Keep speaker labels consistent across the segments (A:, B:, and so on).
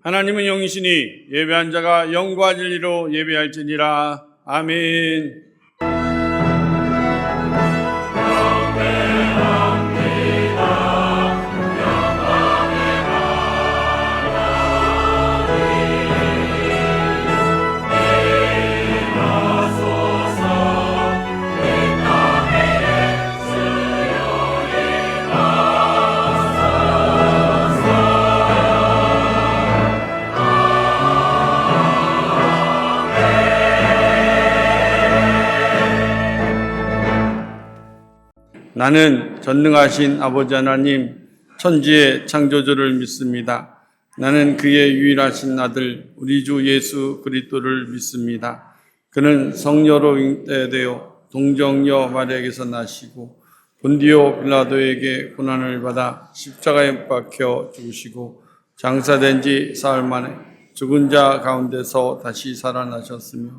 A: 하나님은 영이시니 예배한 자가 영과 진리로 예배할지니라. 아멘. 나는 전능하신 아버지 하나님 천지의 창조주를 믿습니다. 나는 그의 유일하신 아들 우리 주 예수 그리스도를 믿습니다. 그는 성녀로 잉태되어 동정녀 마리아에게서 나시고 본디오 빌라도에게 고난을 받아 십자가에 못 박혀 죽으시고 장사된 지 사흘 만에 죽은 자 가운데서 다시 살아나셨으며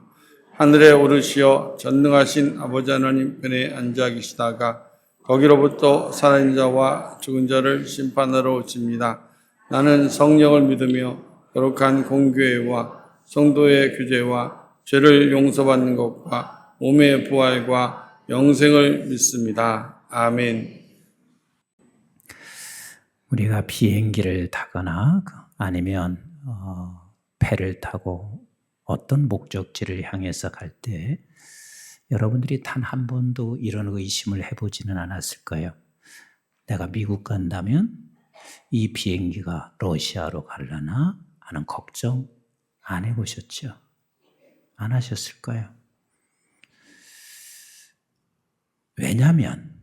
A: 하늘에 오르시어 전능하신 아버지 하나님 편에 앉아 계시다가 거기로부터 살아있는 자와 죽은 자를 심판하러 오십니다. 나는 성령을 믿으며 거룩한 공교회와 성도의 교제와 죄를 용서받는 것과 몸의 부활과 영생을 믿습니다. 아멘.
B: 우리가 비행기를 타거나 아니면 배를 타고 어떤 목적지를 향해서 갈 때 여러분들이 단 한 번도 이런 의심을 해보지는 않았을까요? 내가 미국 간다면 이 비행기가 러시아로 가려나 하는 걱정 안 해보셨죠? 안 하셨을까요? 왜냐하면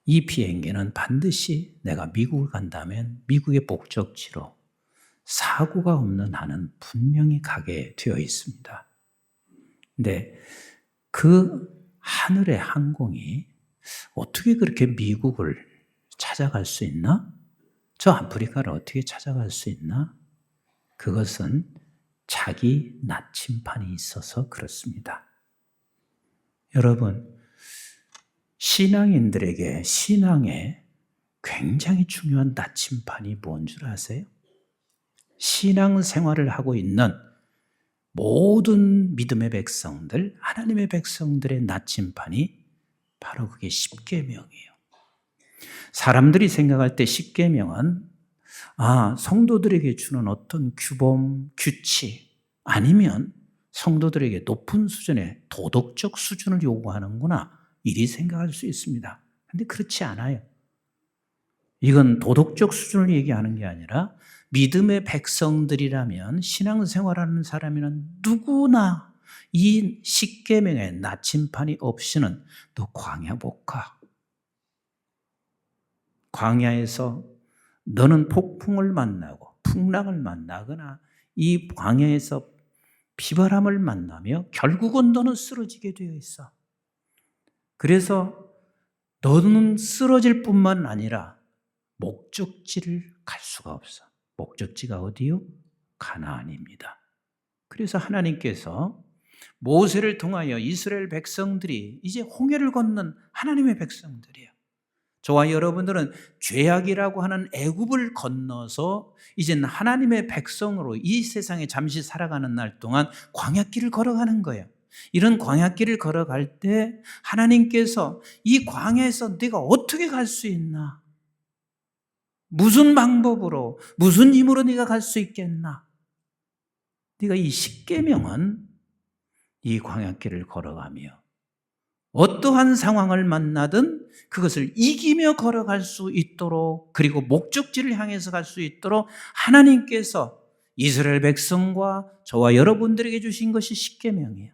B: 이 비행기는 반드시 내가 미국을 간다면 미국의 목적지로 사고가 없는 한은 분명히 가게 되어 있습니다. 근데 그 하늘의 항공이 어떻게 그렇게 미국을 찾아갈 수 있나? 저 아프리카를 어떻게 찾아갈 수 있나? 그것은 자기 나침판이 있어서 그렇습니다. 여러분, 신앙인들에게 신앙에 굉장히 중요한 나침판이 뭔 줄 아세요? 신앙 생활을 하고 있는 모든 믿음의 백성들, 하나님의 백성들의 나침판이 바로 그게 십계명이에요. 사람들이 생각할 때 십계명은 성도들에게 주는 어떤 규범, 규칙 아니면 성도들에게 높은 수준의 도덕적 수준을 요구하는구나 이리 생각할 수 있습니다. 그런데 그렇지 않아요. 이건 도덕적 수준을 얘기하는 게 아니라 믿음의 백성들이라면 신앙생활하는 사람이면 누구나 이 십계명의 나침판이 없이는 너 광야 못 가. 광야에서 너는 폭풍을 만나고 풍랑을 만나거나 이 광야에서 비바람을 만나며 결국은 너는 쓰러지게 되어 있어. 그래서 너는 쓰러질 뿐만 아니라 목적지를 갈 수가 없어. 목적지가 어디요? 가나안입니다. 그래서 하나님께서 모세를 통하여 이스라엘 백성들이 이제 홍해를 건넌 하나님의 백성들이에요. 저와 여러분들은 죄악이라고 하는 애굽을 건너서 이제는 하나님의 백성으로 이 세상에 잠시 살아가는 날 동안 광야길을 걸어가는 거예요. 이런 광야길을 걸어갈 때 하나님께서 이 광야에서 네가 어떻게 갈 수 있나? 무슨 방법으로, 무슨 힘으로 네가 갈 수 있겠나? 네가 이 십계명은 이 광야길을 걸어가며 어떠한 상황을 만나든 그것을 이기며 걸어갈 수 있도록, 그리고 목적지를 향해서 갈 수 있도록 하나님께서 이스라엘 백성과 저와 여러분들에게 주신 것이 십계명이에요.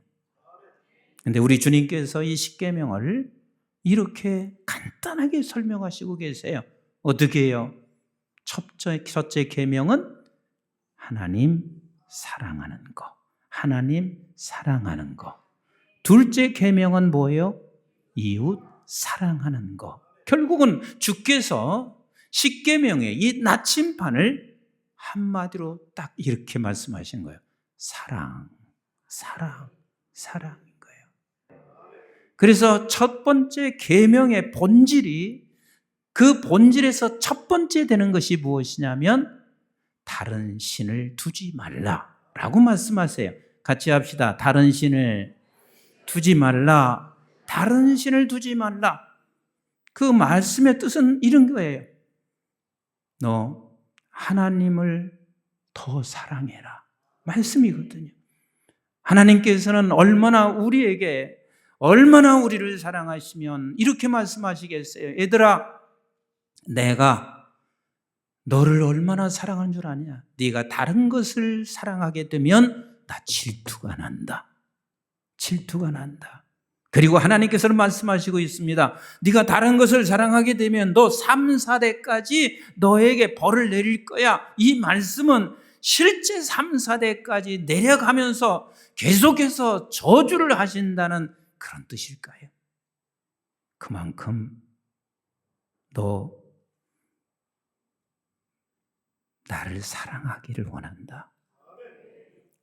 B: 그런데 우리 주님께서 이 십계명을 이렇게 간단하게 설명하시고 계세요. 어떻게 해요? 첫째 계명은 하나님 사랑하는 거. 하나님 사랑하는 거. 둘째 계명은 뭐예요? 이웃 사랑하는 거. 결국은 주께서 십계명의 이 나침판을 한마디로 딱 이렇게 말씀하신 거예요. 사랑, 사랑, 사랑인 거예요. 그래서 첫 번째 계명의 본질이, 그 본질에서 첫 번째 되는 것이 무엇이냐면 다른 신을 두지 말라라고 말씀하세요. 같이 합시다. 다른 신을 두지 말라. 다른 신을 두지 말라. 그 말씀의 뜻은 이런 거예요. 너 하나님을 더 사랑해라. 말씀이거든요. 하나님께서는 얼마나 우리를 사랑하시면 이렇게 말씀하시겠어요. 얘들아, 내가 너를 얼마나 사랑한 줄 아냐? 네가 다른 것을 사랑하게 되면 나 질투가 난다. 질투가 난다. 그리고 하나님께서는 말씀하시고 있습니다. 네가 다른 것을 사랑하게 되면 너 3, 4대까지 너에게 벌을 내릴 거야. 이 말씀은 실제 3, 4대까지 내려가면서 계속해서 저주를 하신다는 그런 뜻일까요? 그만큼 너 나를 사랑하기를 원한다.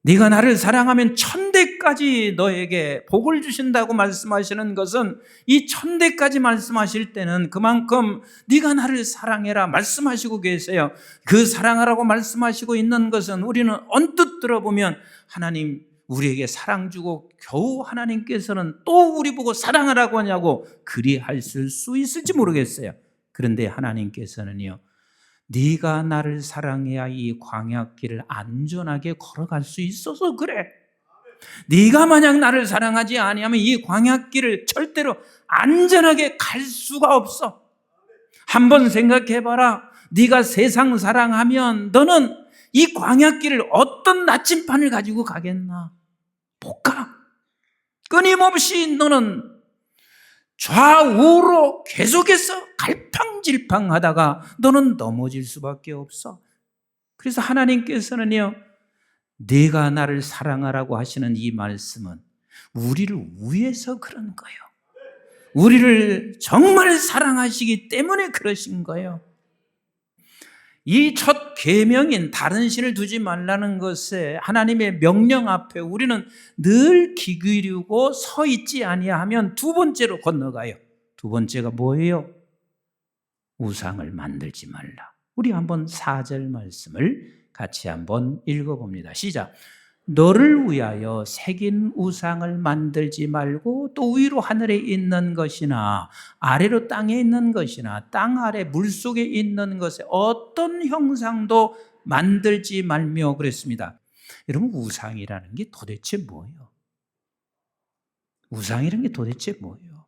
B: 네가 나를 사랑하면 1000대까지 너에게 복을 주신다고 말씀하시는 것은, 이 1000대까지 말씀하실 때는 그만큼 네가 나를 사랑해라 말씀하시고 계세요. 그 사랑하라고 말씀하시고 있는 것은 우리는 언뜻 들어보면 하나님 우리에게 사랑 주고 겨우 하나님께서는 또 우리 보고 사랑하라고 하냐고 그리하실 수 있을지 모르겠어요. 그런데 하나님께서는요, 네가 나를 사랑해야 이 광야길을 안전하게 걸어갈 수 있어서 그래. 네가 만약 나를 사랑하지 아니하면 이 광야길을 절대로 안전하게 갈 수가 없어. 한번 생각해봐라. 네가 세상 사랑하면 너는 이 광야길을 어떤 나침판을 가지고 가겠나? 못 가. 끊임없이 너는 좌우로 계속해서 갈팡질팡하다가 너는 넘어질 수밖에 없어. 그래서 하나님께서는요, 네가 나를 사랑하라고 하시는 이 말씀은 우리를 위해서 그런 거예요. 우리를 정말 사랑하시기 때문에 그러신 거예요. 이 첫 계명인 다른 신을 두지 말라는 것에 하나님의 명령 앞에 우리는 늘 귀 기울이고 서 있지 아니하면 두 번째로 건너가요. 두 번째가 뭐예요? 우상을 만들지 말라. 우리 한번 4절 말씀을 같이 한번 읽어봅니다. 시작. 너를 위하여 새긴 우상을 만들지 말고 또 위로 하늘에 있는 것이나 아래로 땅에 있는 것이나 땅 아래 물속에 있는 것에 어떤 형상도 만들지 말며 그랬습니다. 여러분, 우상이라는 게 도대체 뭐예요? 우상이라는 게 도대체 뭐예요?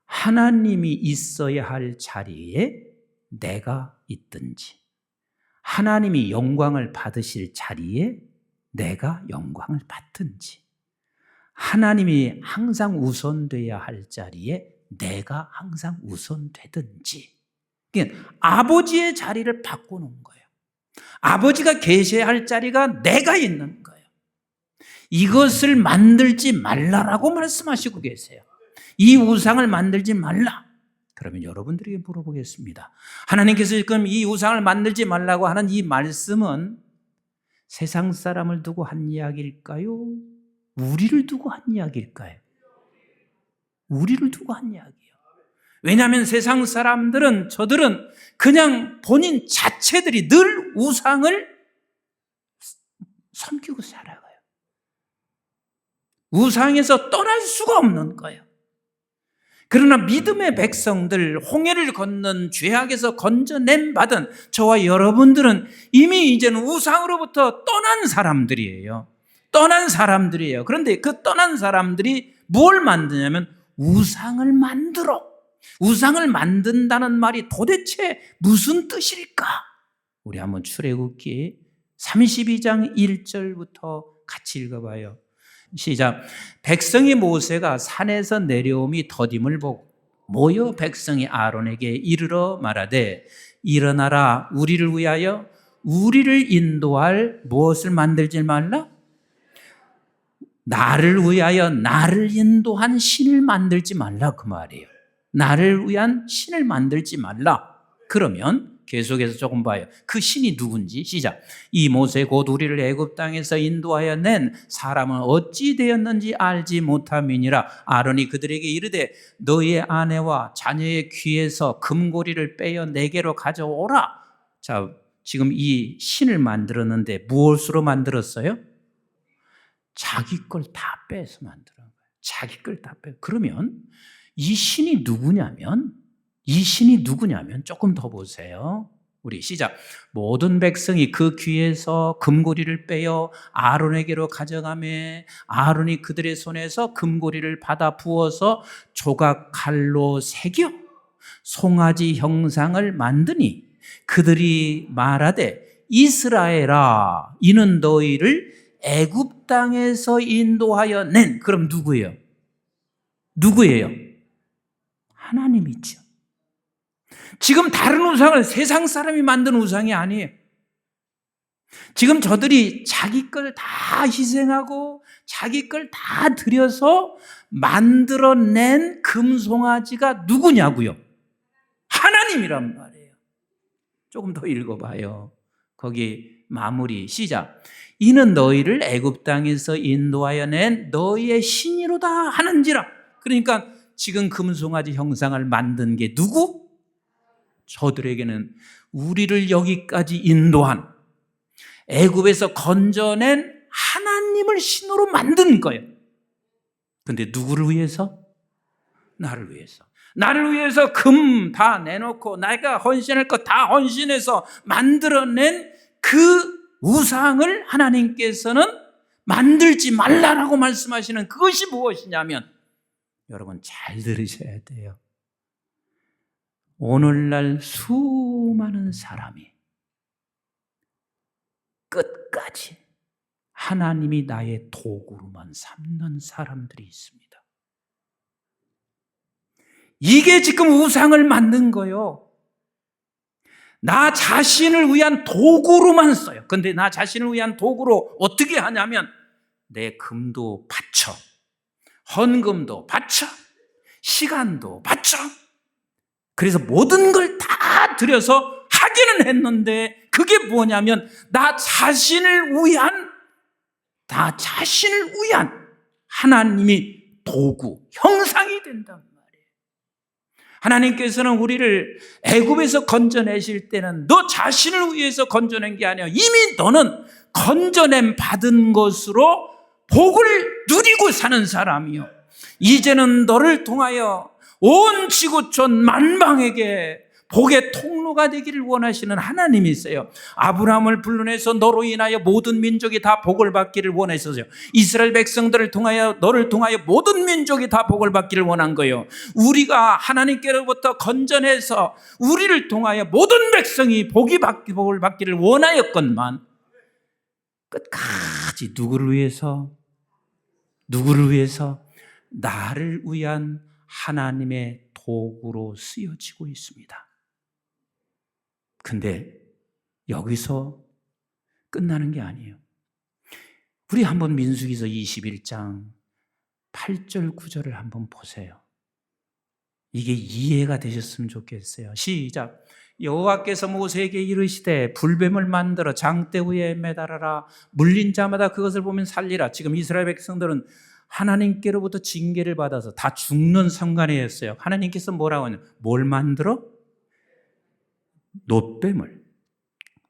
B: 하나님이 있어야 할 자리에 내가 있든지, 하나님이 영광을 받으실 자리에 내가 영광을 받든지, 하나님이 항상 우선돼야 할 자리에 내가 항상 우선되든지, 그러니까 아버지의 자리를 바꾸는 거예요. 아버지가 계셔야 할 자리가 내가 있는 거예요. 이것을 만들지 말라라고 말씀하시고 계세요. 이 우상을 만들지 말라. 그러면 여러분들에게 물어보겠습니다. 하나님께서 지금 이 우상을 만들지 말라고 하는 이 말씀은 세상 사람을 두고 한 이야기일까요? 우리를 두고 한 이야기일까요? 우리를 두고 한 이야기예요. 왜냐하면 세상 사람들은, 저들은 그냥 본인 자체들이 늘 우상을 섬기고 살아가요. 우상에서 떠날 수가 없는 거예요. 그러나 믿음의 백성들, 홍해를 건넌 죄악에서 건져냄 받은 저와 여러분들은 이미 이제는 우상으로부터 떠난 사람들이에요. 떠난 사람들이에요. 그런데 그 떠난 사람들이 뭘 만드냐면 우상을 만들어. 우상을 만든다는 말이 도대체 무슨 뜻일까? 우리 한번 출애굽기 32장 1절부터 같이 읽어봐요. 시작. 백성이 모세가 산에서 내려옴이 더딤을 보고 모여 백성이 아론에게 이르러 말하되 일어나라, 우리를 위하여 우리를 인도할 무엇을 만들지 말라? 나를 위하여 나를 인도한 신을 만들지 말라, 그 말이에요. 나를 위한 신을 만들지 말라. 그러면 계속해서 조금 봐요. 그 신이 누군지. 시작. 이 모세 곧 우리를 애굽 땅에서 인도하여 낸 사람은 어찌 되었는지 알지 못함이니라. 아론이 그들에게 이르되 너희의 아내와 자녀의 귀에서 금고리를 빼어 내게로 가져오라. 자, 지금 이 신을 만들었는데 무엇으로 만들었어요? 자기 걸 다 빼서 만들은 거예요. 자기 걸 다 빼. 그러면 이 신이 누구냐면 조금 더 보세요. 우리 시작. 모든 백성이 그 귀에서 금고리를 빼어 아론에게로 가져가매 아론이 그들의 손에서 금고리를 받아 부어서 조각 칼로 새겨 송아지 형상을 만드니 그들이 말하되 이스라엘아, 이는 너희를 애굽 땅에서 인도하여 낸. 그럼 누구예요? 하나님이죠. 지금 다른 우상은 세상 사람이 만든 우상이 아니에요. 지금 저들이 자기 걸 다 희생하고 자기 걸 다 들여서 만들어낸 금송아지가 누구냐고요? 하나님이란 말이에요. 조금 더 읽어봐요. 거기 마무리 시작. 이는 너희를 애굽 땅에서 인도하여 낸 너희의 신이로다 하는지라. 그러니까 지금 금송아지 형상을 만든 게 누구? 저들에게는 우리를 여기까지 인도한, 애굽에서 건져낸 하나님을 신으로 만든 거예요. 근데 누구를 위해서? 나를 위해서. 나를 위해서 금 다 내놓고 내가 헌신할 것 다 헌신해서 만들어낸 그 우상을 하나님께서는 만들지 말라라고 말씀하시는 그것이 무엇이냐면, 여러분 잘 들으셔야 돼요. 오늘날 수많은 사람이 끝까지 하나님이 나의 도구로만 삼는 사람들이 있습니다. 이게 지금 우상을 만든 거예요. 나 자신을 위한 도구로만 써요. 근데 나 자신을 위한 도구로 어떻게 하냐면 내 금도 바쳐, 헌금도 바쳐, 시간도 바쳐. 그래서 모든 걸 다 들여서 하기는 했는데 그게 뭐냐면 나 자신을 위한 하나님이 도구, 형상이 된단 말이에요. 하나님께서는 우리를 애굽에서 건져내실 때는 너 자신을 위해서 건져낸 게 아니야. 이미 너는 건져냄 받은 것으로 복을 누리고 사는 사람이요. 이제는 너를 통하여 온 지구촌 만방에게 복의 통로가 되기를 원하시는 하나님이 있어요. 아브라함을 불러내서 너로 인하여 모든 민족이 다 복을 받기를 원하셨어요. 이스라엘 백성들을 통하여 너를 통하여 모든 민족이 다 복을 받기를 원한 거예요. 우리가 하나님께로부터 건져내서 우리를 통하여 모든 백성이 복을 받기를 원하였건만 끝까지 누구를 위해서? 나를 위한 하나님의 도구로 쓰여지고 있습니다. 근데 여기서 끝나는 게 아니에요. 우리 한번 민수기서 21장 8절 9절을 한번 보세요. 이게 이해가 되셨으면 좋겠어요. 시작. 여호와께서 모세에게 이르시되 불뱀을 만들어 장대 위에 매달아라. 물린 자마다 그것을 보면 살리라. 지금 이스라엘 백성들은 하나님께로부터 징계를 받아서 다 죽는 상관이었어요. 하나님께서 뭐라고 하냐? 뭘 만들어? 놋뱀을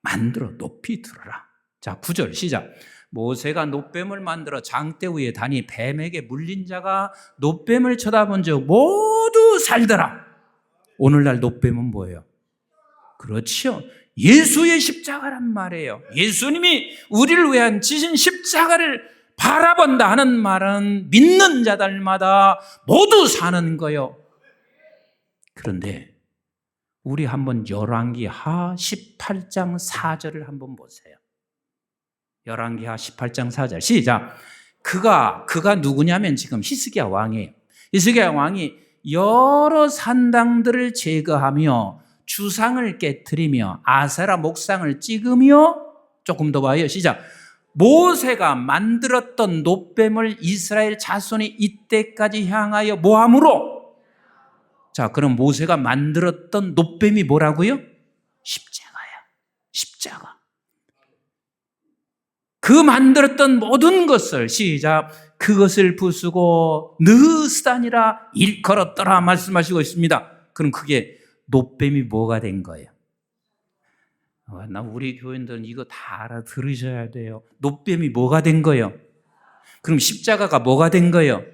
B: 만들어 높이 들어라. 자, 9절 시작. 모세가 놋뱀을 만들어 장대 위에 다니 뱀에게 물린 자가 놋뱀을 쳐다본 즉 모두 살더라. 오늘날 놋뱀은 뭐예요? 그렇죠. 예수의 십자가란 말이에요. 예수님이 우리를 위한 지신 십자가를 바라본다 하는 말은 믿는 자들마다 모두 사는 거요. 그런데 우리 한번 열왕기하 18장 4절을 한번 보세요. 열왕기하 18장 4절 시작. 그가 누구냐면 지금 히스기야 왕이에요. 히스기야 왕이 여러 산당들을 제거하며 주상을 깨트리며 아세라 목상을 찍으며 조금 더 봐요. 시작. 모세가 만들었던 놋뱀을 이스라엘 자손이 이때까지 향하여 뭐함으로? 자, 그럼 모세가 만들었던 놋뱀이 뭐라고요? 십자가야. 십자가. 그 만들었던 모든 것을 시작. 그것을 부수고 느스다니라 일컬었더라 말씀하시고 있습니다. 그럼 그게 놋뱀이 뭐가 된 거예요? 나 우리 교인들은 이거 다 알아들으셔야 돼요. 놋뱀이 뭐가 된 거예요? 그럼 십자가가 뭐가 된 거예요?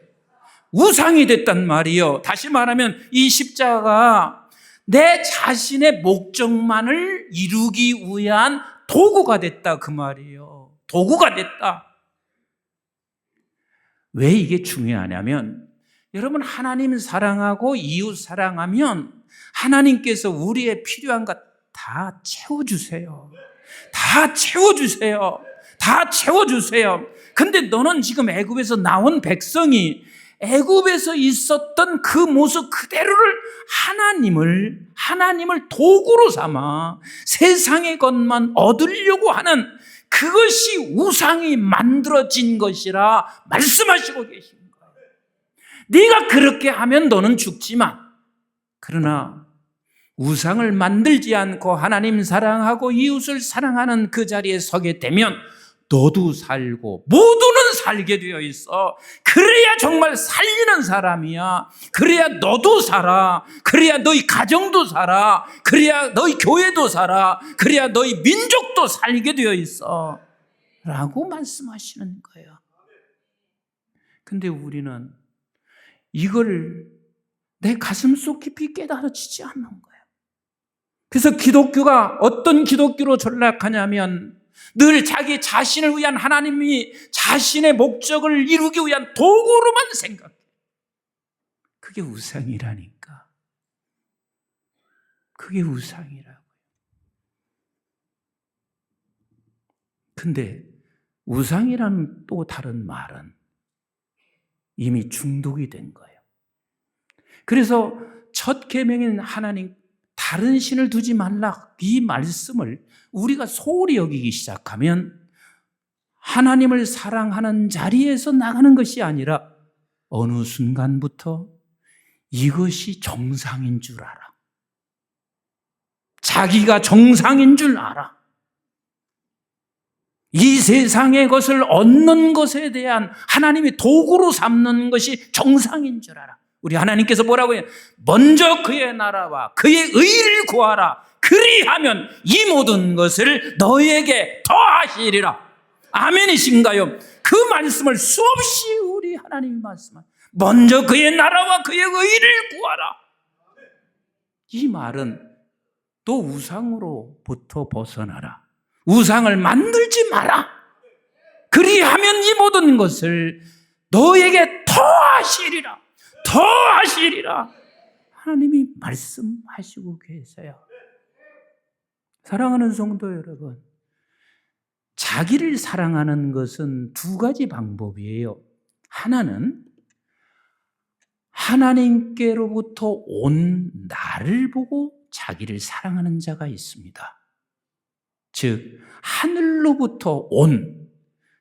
B: 우상이 됐단 말이요. 다시 말하면 이 십자가가 내 자신의 목적만을 이루기 위한 도구가 됐다 그 말이에요. 도구가 됐다. 왜 이게 중요하냐면 여러분 하나님 사랑하고 이웃 사랑하면 하나님께서 우리의 필요한 것 다 채워주세요. 다 채워주세요. 다 채워주세요. 근데 너는 지금 애굽에서 나온 백성이 애굽에서 있었던 그 모습 그대로를 하나님을 도구로 삼아 세상의 것만 얻으려고 하는 그것이 우상이 만들어진 것이라 말씀하시고 계신 거예요. 네가 그렇게 하면 너는 죽지만 그러나 우상을 만들지 않고 하나님 사랑하고 이웃을 사랑하는 그 자리에 서게 되면 너도 살고 모두는 살게 되어 있어. 그래야 정말 살리는 사람이야. 그래야 너도 살아. 그래야 너희 가정도 살아. 그래야 너희 교회도 살아. 그래야 너희 민족도 살게 되어 있어 라고 말씀하시는 거예요. 근데 우리는 이걸 내 가슴속 깊이 깨달아지지 않는 거예요. 그래서 기독교가 어떤 기독교로 전락하냐면 늘 자기 자신을 위한 하나님이 자신의 목적을 이루기 위한 도구로만 생각해. 그게 우상이라니까. 그게 우상이라고요. 근데 우상이라는 또 다른 말은 이미 중독이 된 거예요. 그래서 첫 계명인 하나님 다른 신을 두지 말라, 이 말씀을 우리가 소홀히 여기기 시작하면 하나님을 사랑하는 자리에서 나가는 것이 아니라 어느 순간부터 이것이 정상인 줄 알아. 자기가 정상인 줄 알아. 이 세상의 것을 얻는 것에 대한 하나님이 도구로 삼는 것이 정상인 줄 알아. 우리 하나님께서 뭐라고 해요? 먼저 그의 나라와 그의 의를 구하라. 그리하면 이 모든 것을 너에게 더하시리라. 아멘이신가요? 그 말씀을 수없이 우리 하나님이 말씀하세요. 먼저 그의 나라와 그의 의를 구하라. 이 말은 또 우상으로부터 벗어나라. 우상을 만들지 마라. 그리하면 이 모든 것을 너에게 더하시리라. 더하시리라. 하나님이 말씀하시고 계세요. 사랑하는 성도 여러분, 자기를 사랑하는 것은 두 가지 방법이에요. 하나는 하나님께로부터 온 나를 보고 자기를 사랑하는 자가 있습니다. 즉 하늘로부터 온,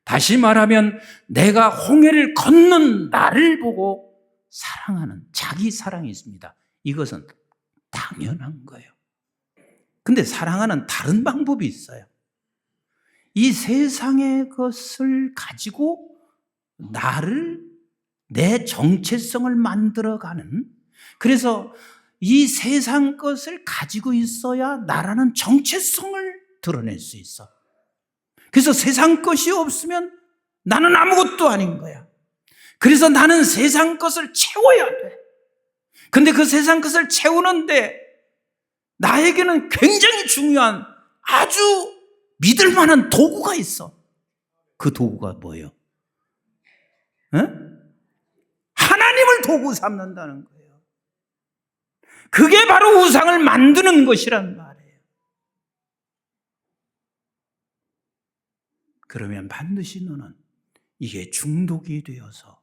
B: 다시 말하면 내가 홍해를 건넌 나를 보고 사랑하는 자기 사랑이 있습니다. 이것은 당연한 거예요. 근데 사랑하는 다른 방법이 있어요. 이 세상의 것을 가지고 나를, 내 정체성을 만들어가는, 그래서 이 세상 것을 가지고 있어야 나라는 정체성을 드러낼 수 있어. 그래서 세상 것이 없으면 나는 아무것도 아닌 거야. 그래서 나는 세상 것을 채워야 돼. 근데 그 세상 것을 채우는데 나에게는 굉장히 중요한 아주 믿을 만한 도구가 있어. 그 도구가 뭐예요? 하나님을 도구 삼는다는 거예요. 그게 바로 우상을 만드는 것이란 말이에요. 그러면 반드시 너는 이게 중독이 되어서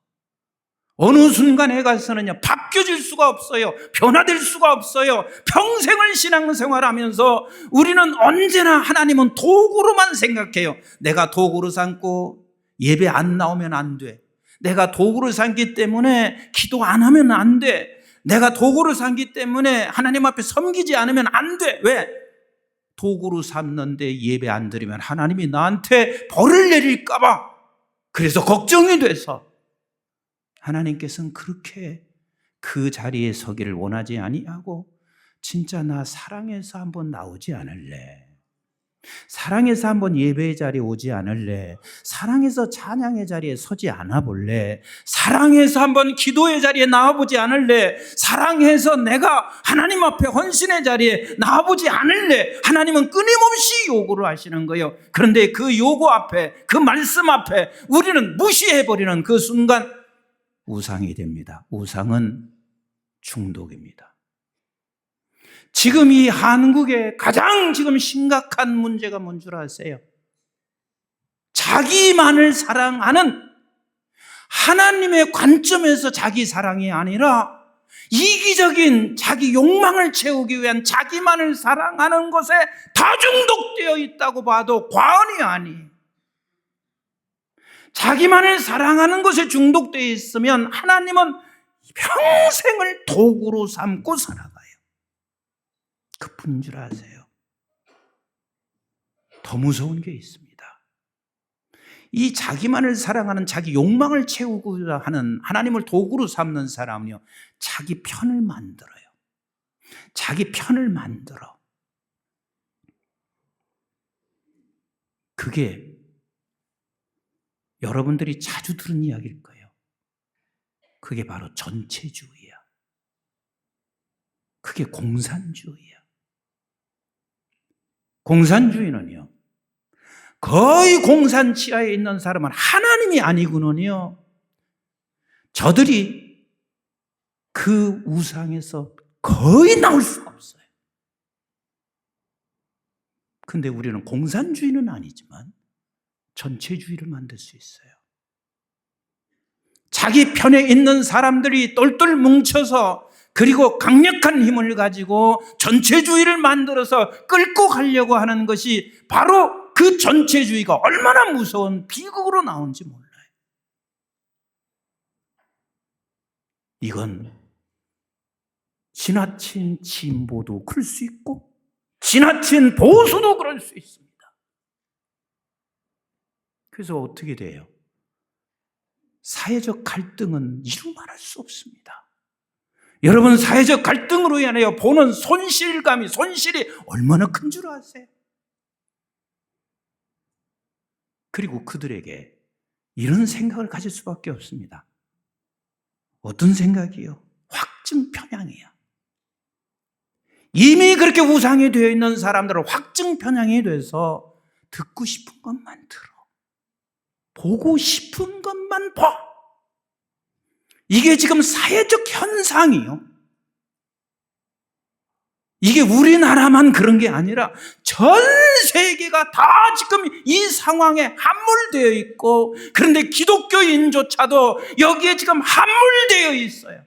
B: 어느 순간에 가서는요, 바뀌어질 수가 없어요. 변화될 수가 없어요. 평생을 신앙생활하면서 우리는 언제나 하나님은 도구로만 생각해요. 내가 도구로 삼고 예배 안 나오면 안 돼. 내가 도구를 삼기 때문에 기도 안 하면 안 돼. 내가 도구를 삼기 때문에 하나님 앞에 섬기지 않으면 안 돼. 왜? 도구로 삼는데 예배 안 드리면 하나님이 나한테 벌을 내릴까 봐. 그래서 걱정이 돼서 하나님께서는 그렇게 그 자리에 서기를 원하지 아니하고, 진짜 나 사랑해서 한번 나오지 않을래? 사랑해서 한번 예배의 자리에 오지 않을래? 사랑해서 찬양의 자리에 서지 않아 볼래? 사랑해서 한번 기도의 자리에 나와보지 않을래? 사랑해서 내가 하나님 앞에 헌신의 자리에 나와보지 않을래? 하나님은 끊임없이 요구를 하시는 거예요. 그런데 그 요구 앞에, 그 말씀 앞에 우리는 무시해버리는 그 순간 우상이 됩니다. 우상은 중독입니다. 지금 이 한국의 가장 지금 심각한 문제가 뭔 줄 아세요? 자기만을 사랑하는, 하나님의 관점에서 자기 사랑이 아니라 이기적인 자기 욕망을 채우기 위한 자기만을 사랑하는 것에 다 중독되어 있다고 봐도 과언이 아니에요. 자기만을 사랑하는 것에 중독되어 있으면 하나님은 평생을 도구로 삼고 살아가요. 그뿐인 줄 아세요? 더 무서운 게 있습니다. 이 자기만을 사랑하는, 자기 욕망을 채우고자 하는, 하나님을 도구로 삼는 사람은요, 자기 편을 만들어요. 자기 편을 만들어. 그게 여러분들이 자주 들은 이야기일 거예요. 그게 바로 전체주의야. 그게 공산주의야. 공산주의는요, 거의 공산 치하에 있는 사람은 하나님이 아니고는요, 저들이 그 우상에서 거의 나올 수가 없어요. 근데 우리는 공산주의는 아니지만 전체주의를 만들 수 있어요. 자기 편에 있는 사람들이 똘똘 뭉쳐서 그리고 강력한 힘을 가지고 전체주의를 만들어서 끌고 가려고 하는 것이 바로 그 전체주의가 얼마나 무서운 비극으로 나온지 몰라요. 이건 지나친 진보도 그럴 수 있고 지나친 보수도 그럴 수 있습니다. 그래서 어떻게 돼요? 사회적 갈등은 이루 말할 수 없습니다. 여러분, 사회적 갈등으로 인하여 보는 손실이 얼마나 큰 줄 아세요? 그리고 그들에게 이런 생각을 가질 수밖에 없습니다. 어떤 생각이요? 확증 편향이에요. 이미 그렇게 우상이 되어 있는 사람들은 확증 편향이 돼서 듣고 싶은 것만 들어. 보고 싶은 것만 봐. 이게 지금 사회적 현상이요. 이게 우리나라만 그런 게 아니라 전 세계가 다 지금 이 상황에 함몰되어 있고, 그런데 기독교인조차도 여기에 지금 함몰되어 있어요.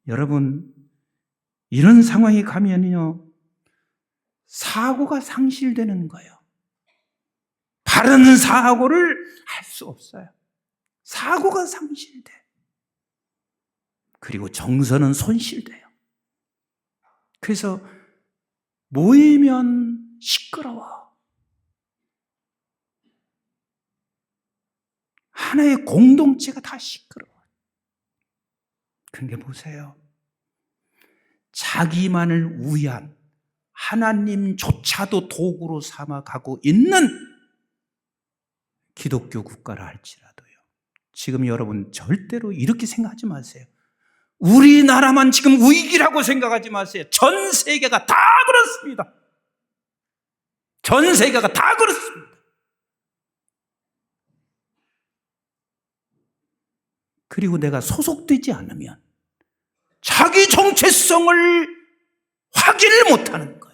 B: 여러분, 이런 상황이 가면요, 사고가 상실되는 거예요. 바른 사고를 할 수 없어요. 사고가 상실돼. 그리고 정서는 손실돼요. 그래서 모이면 시끄러워. 하나의 공동체가 다 시끄러워. 그런데 보세요. 자기만을 위한 하나님조차도 도구로 삼아가고 있는 기독교 국가라 할지라도요. 지금 여러분 절대로 이렇게 생각하지 마세요. 우리나라만 지금 위기라고 생각하지 마세요. 전 세계가 다 그렇습니다. 전 세계가 다 그렇습니다. 그리고 내가 소속되지 않으면 자기 정체성을 확인을 못하는 거예요.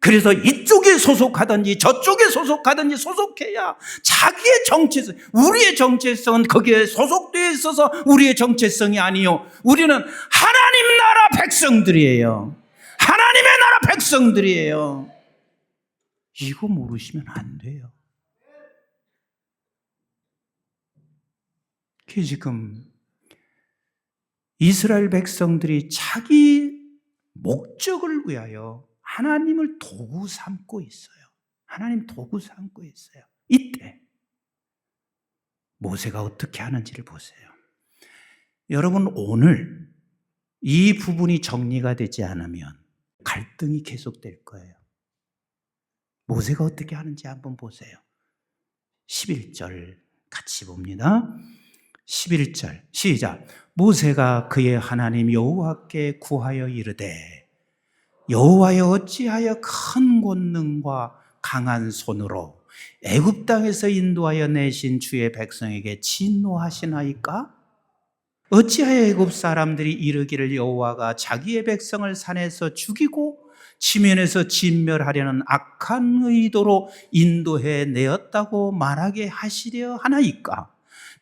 B: 그래서 이쪽에 소속하든지 저쪽에 소속하든지 소속해야 자기의 정체성, 우리의 정체성은 거기에 소속되어 있어서 우리의 정체성이 아니요. 우리는 하나님 나라 백성들이에요. 하나님의 나라 백성들이에요. 이거 모르시면 안 돼요. 그게 지금 이스라엘 백성들이 자기 목적을 위하여 하나님을 도구 삼고 있어요. 하나님 도구 삼고 있어요. 이때 모세가 어떻게 하는지를 보세요. 여러분, 오늘 이 부분이 정리가 되지 않으면 갈등이 계속될 거예요. 모세가 어떻게 하는지 한번 보세요. 11절 같이 봅니다. 11절 시작. 모세가 그의 하나님 여호와께 구하여 이르되 여호와여 어찌하여 큰 권능과 강한 손으로 애굽 땅에서 인도하여 내신 주의 백성에게 진노하시나이까? 어찌하여 애굽 사람들이 이르기를 여호와가 자기의 백성을 산에서 죽이고 지면에서 진멸하려는 악한 의도로 인도해 내었다고 말하게 하시려 하나이까?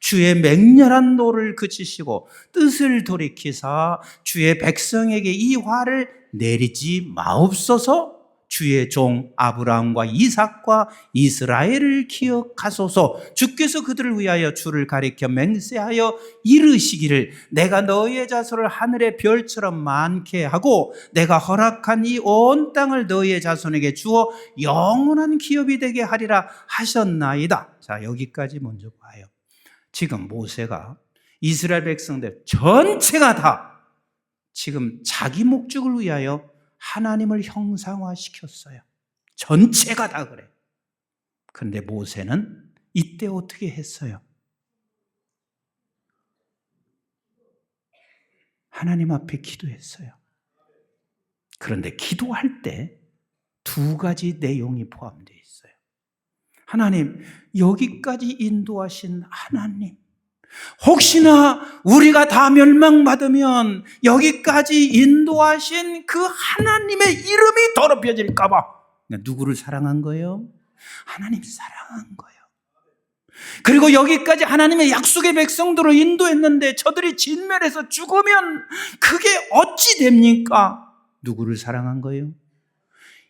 B: 주의 맹렬한 노를 그치시고 뜻을 돌이키사 주의 백성에게 이 화를 내리지 마옵소서. 주의 종 아브라함과 이삭과 이스라엘을 기억하소서. 주께서 그들을 위하여 주를 가리켜 맹세하여 이르시기를 내가 너희의 자손을 하늘의 별처럼 많게 하고 내가 허락한 이 온 땅을 너희의 자손에게 주어 영원한 기업이 되게 하리라 하셨나이다. 자, 여기까지 먼저 봐요. 지금 모세가 이스라엘 백성들 전체가 다 지금 자기 목적을 위하여 하나님을 형상화시켰어요. 전체가 다 그래. 그런데 모세는 이때 어떻게 했어요? 하나님 앞에 기도했어요. 그런데 기도할 때 두 가지 내용이 포함되어 있어요. 하나님, 여기까지 인도하신 하나님, 혹시나 우리가 다 멸망받으면 여기까지 인도하신 그 하나님의 이름이 더럽혀질까 봐. 누구를 사랑한 거예요? 하나님 사랑한 거예요. 그리고 여기까지 하나님의 약속의 백성들을 인도했는데 저들이 진멸해서 죽으면 그게 어찌 됩니까? 누구를 사랑한 거예요?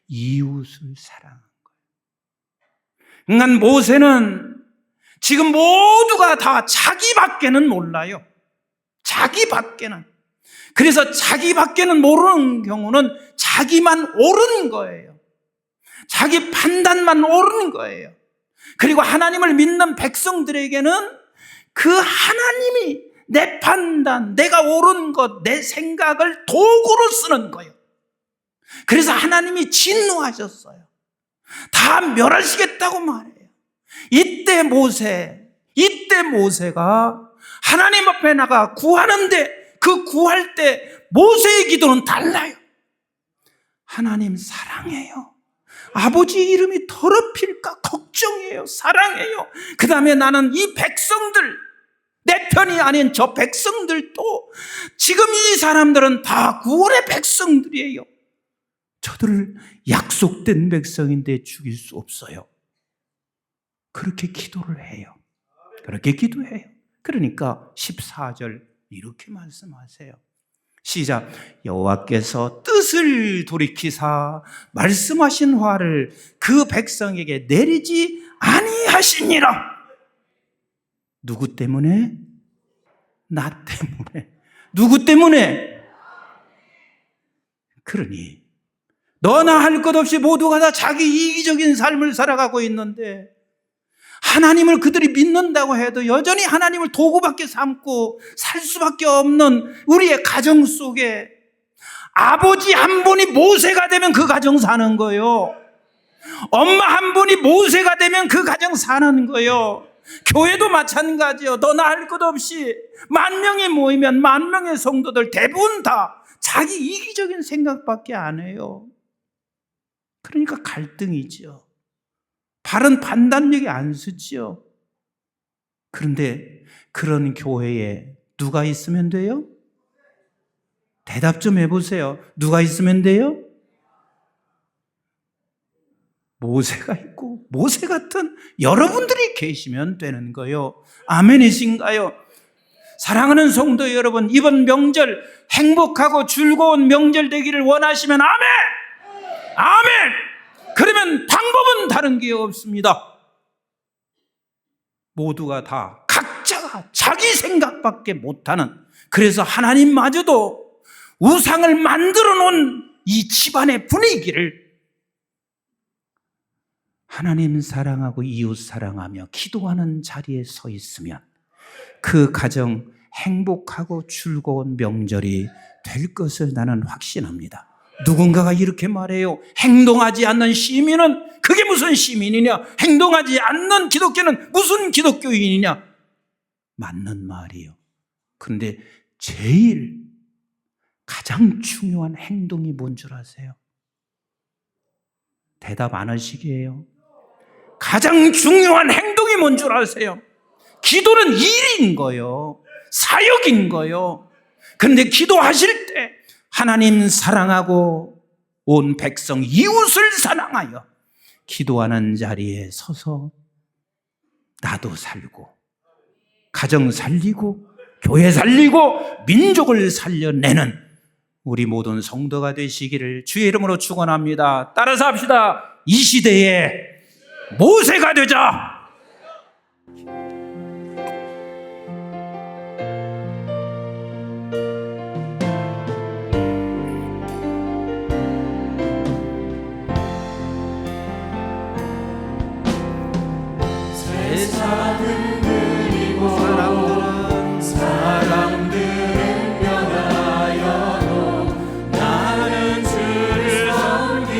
B: 이웃을 사랑한 거예요. 그러니까 모세는 지금 모두가 다 자기밖에는 몰라요. 자기밖에는. 그래서 자기밖에는 모르는 경우는 자기만 옳은 거예요. 자기 판단만 옳은 거예요. 그리고 하나님을 믿는 백성들에게는 그 하나님이 내 판단, 내가 옳은 것, 내 생각을 도구로 쓰는 거예요. 그래서 하나님이 진노하셨어요. 다 멸하시겠다고 말해요. 이때 모세가 하나님 앞에 나가 구하는데 그 구할 때 모세의 기도는 달라요. 하나님 사랑해요. 아버지 이름이 더럽힐까 걱정해요. 사랑해요. 그 다음에 나는 이 백성들, 내 편이 아닌 저 백성들도 지금 이 사람들은 다 구원의 백성들이에요. 저들을 약속된 백성인데 죽일 수 없어요. 그렇게 기도를 해요. 그렇게 기도해요. 그러니까 14절 이렇게 말씀하세요. 시작. 여호와께서 뜻을 돌이키사 말씀하신 화를 그 백성에게 내리지 아니하시니라. 누구 때문에? 나 때문에. 누구 때문에? 그러니 너나 할 것 없이 모두가 다 자기 이기적인 삶을 살아가고 있는데 하나님을 그들이 믿는다고 해도 여전히 하나님을 도구밖에 삼고 살 수밖에 없는 우리의 가정 속에 아버지 한 분이 모세가 되면 그 가정 사는 거예요. 엄마 한 분이 모세가 되면 그 가정 사는 거예요. 교회도 마찬가지요. 너나 할 것 없이 10,000명이 모이면 10,000명의 성도들 대부분 다 자기 이기적인 생각밖에 안 해요. 그러니까 갈등이죠. 바른 판단력이 안 쓰지요. 그런데 그런 교회에 누가 있으면 돼요? 대답 좀 해보세요. 누가 있으면 돼요? 모세가 있고 모세 같은 여러분들이 계시면 되는 거예요. 아멘이신가요? 사랑하는 성도 여러분, 이번 명절 행복하고 즐거운 명절 되기를 원하시면 아멘! 아멘! 그러면 방법은 다른 게 없습니다. 모두가 다 각자가 자기 생각밖에 못하는, 그래서 하나님마저도 우상을 만들어 놓은 이 집안의 분위기를 하나님 사랑하고 이웃 사랑하며 기도하는 자리에 서 있으면 그 가정 행복하고 즐거운 명절이 될 것을 나는 확신합니다. 누군가가 이렇게 말해요. 행동하지 않는 시민은 그게 무슨 시민이냐? 행동하지 않는 기독교는 무슨 기독교인이냐? 맞는 말이에요. 그런데 가장 중요한 행동이 뭔 줄 아세요? 대답 안 하시게요. 가장 중요한 행동이 뭔 줄 아세요? 기도는 일인 거요. 사역인 거요. 그런데 기도하실 때 하나님 사랑하고 온 백성 이웃을 사랑하여 기도하는 자리에 서서 나도 살고 가정 살리고 교회 살리고 민족을 살려내는 우리 모든 성도가 되시기를 주의 이름으로 축원합니다. 따라서 합시다. 이 시대에 모세가 되자.
C: 세상을 그리고 사람들은 변하여도 나는 주를 섬기리.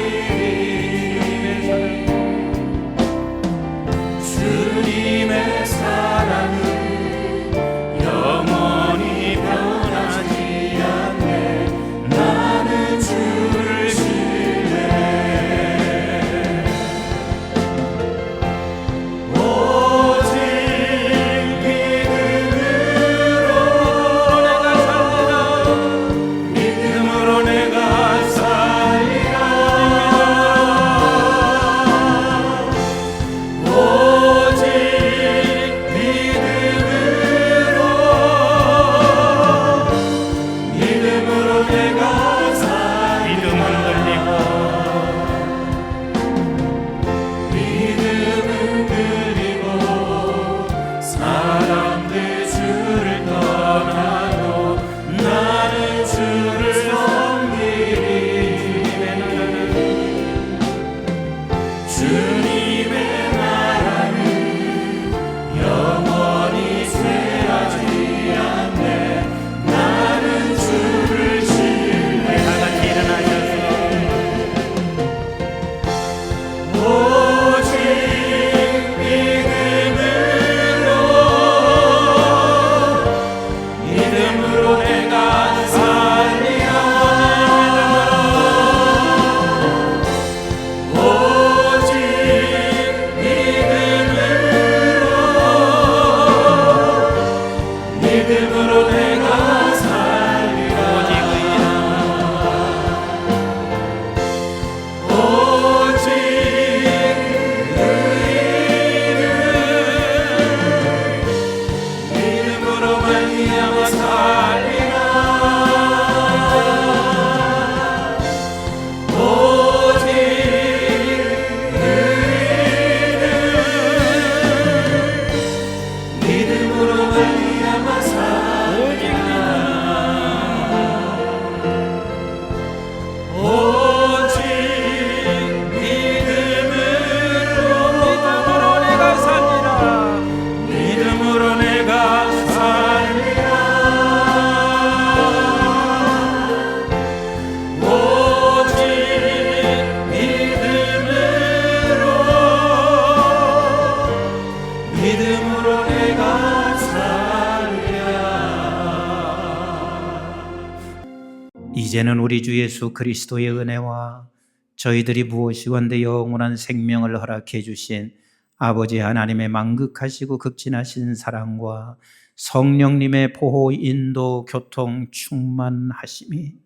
B: 이제는 우리 주 예수 그리스도의 은혜와 저희들이 무엇이건대 영원한 생명을 허락해 주신 아버지 하나님의 만극하시고 극진하신 사랑과 성령님의 보호, 인도, 교통, 충만하심이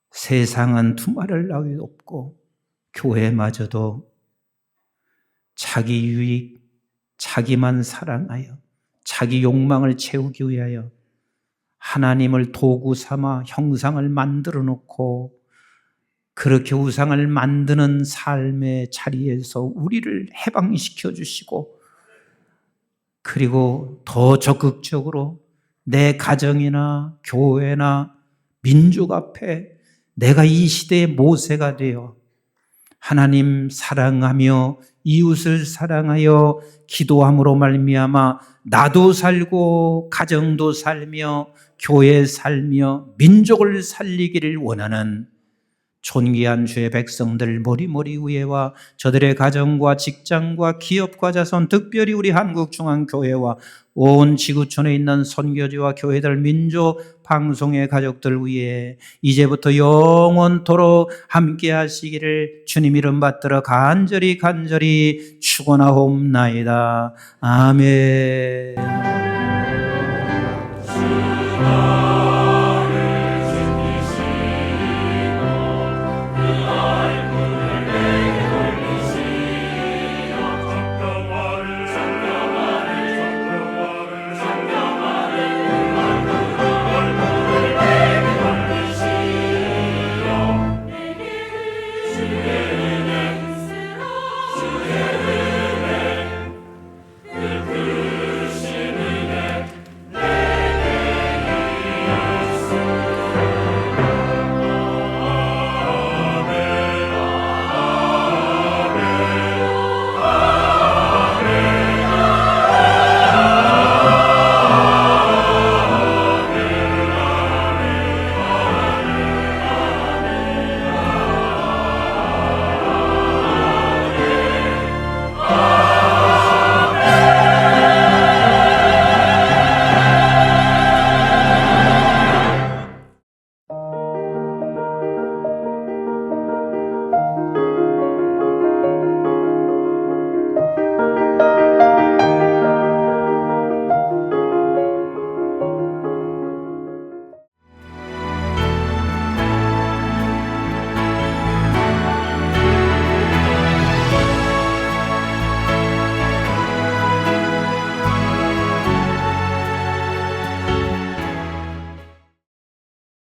B: 세상은 두말을 나위 없고 교회마저도 자기 유익, 자기만 사랑하여 자기 욕망을 채우기 위하여 하나님을 도구 삼아 형상을 만들어 놓고 그렇게 우상을 만드는 삶의 자리에서 우리를 해방시켜 주시고, 그리고 더 적극적으로 내 가정이나 교회나 민족 앞에 내가 이 시대의 모세가 되어 하나님 사랑하며 이웃을 사랑하여 기도함으로 말미암아 나도 살고 가정도 살며 교회 살며 민족을 살리기를 원하는 존귀한 주의 백성들 머리머리 위에와 저들의 가정과 직장과 기업과 자손, 특별히 우리 한국중앙교회와 온 지구촌에 있는 선교지와 교회들, 민족, 방송의 가족들 위에 이제부터 영원토록 함께 하시기를 주님 이름 받들어 간절히 축원하옵나이다. 아멘.